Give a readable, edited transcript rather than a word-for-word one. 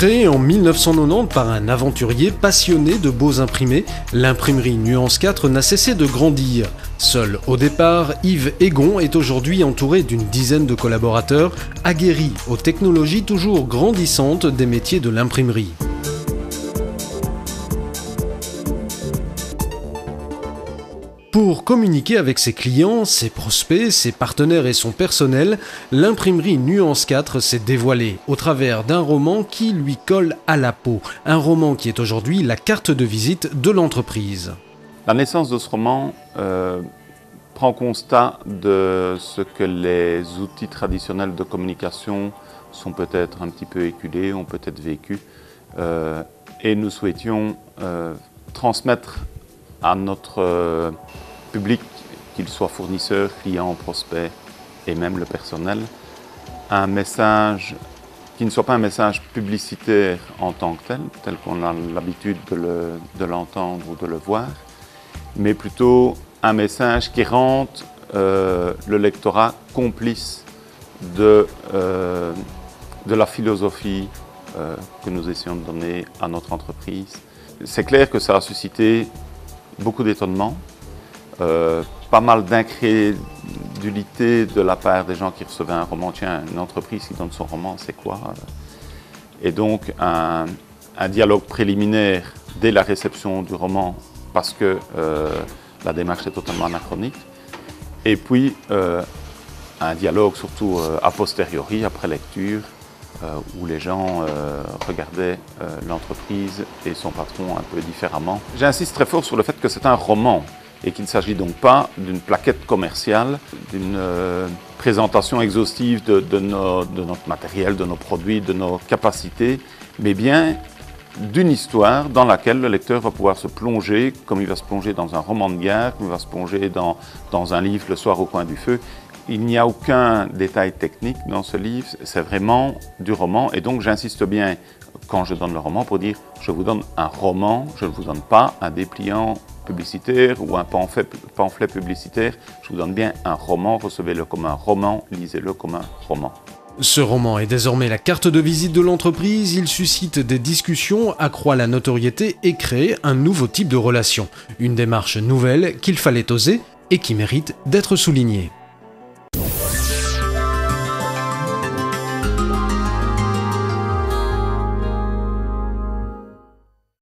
Créée en 1990 par un aventurier passionné de beaux imprimés, l'imprimerie Nuance 4 n'a cessé de grandir. Seul au départ, Yves Egon est aujourd'hui entouré d'une dizaine de collaborateurs, aguerris aux technologies toujours grandissantes des métiers de l'imprimerie. Pour communiquer avec ses clients, ses prospects, ses partenaires et son personnel, l'imprimerie Nuance 4 s'est dévoilée au travers d'un roman qui lui colle à la peau. Un roman qui est aujourd'hui la carte de visite de l'entreprise. La naissance de ce roman prend constat de ce que les outils traditionnels de communication sont peut-être un petit peu éculés, ont peut-être vécu. Et nous souhaitions transmettre à notre public, qu'il soit fournisseur, client, prospect et même le personnel, un message qui ne soit pas un message publicitaire en tant que tel qu'on a l'habitude de l'entendre ou de le voir, mais plutôt un message qui rende le lectorat complice de la philosophie que nous essayons de donner à notre entreprise. C'est clair que ça a suscité beaucoup d'étonnement, pas mal d'incrédulité de la part des gens qui recevaient un roman. Tiens, une entreprise qui donne son roman, c'est quoi? Et donc un dialogue préliminaire dès la réception du roman, parce que la démarche est totalement anachronique. Et puis un dialogue surtout a posteriori, après lecture, où les gens regardaient l'entreprise et son patron un peu différemment. J'insiste très fort sur le fait que c'est un roman et qu'il ne s'agit donc pas d'une plaquette commerciale, d'une présentation exhaustive de notre matériel, de nos produits, de nos capacités, mais bien d'une histoire dans laquelle le lecteur va pouvoir se plonger, comme il va se plonger dans un roman de guerre, comme il va se plonger dans un livre le soir au coin du feu. Il n'y a aucun détail technique dans ce livre, c'est vraiment du roman. Et donc j'insiste bien quand je donne le roman pour dire je vous donne un roman, je ne vous donne pas un dépliant publicitaire ou un pamphlet publicitaire. Je vous donne bien un roman, recevez-le comme un roman, lisez-le comme un roman. Ce roman est désormais la carte de visite de l'entreprise, il suscite des discussions, accroît la notoriété et crée un nouveau type de relation. Une démarche nouvelle qu'il fallait oser et qui mérite d'être soulignée.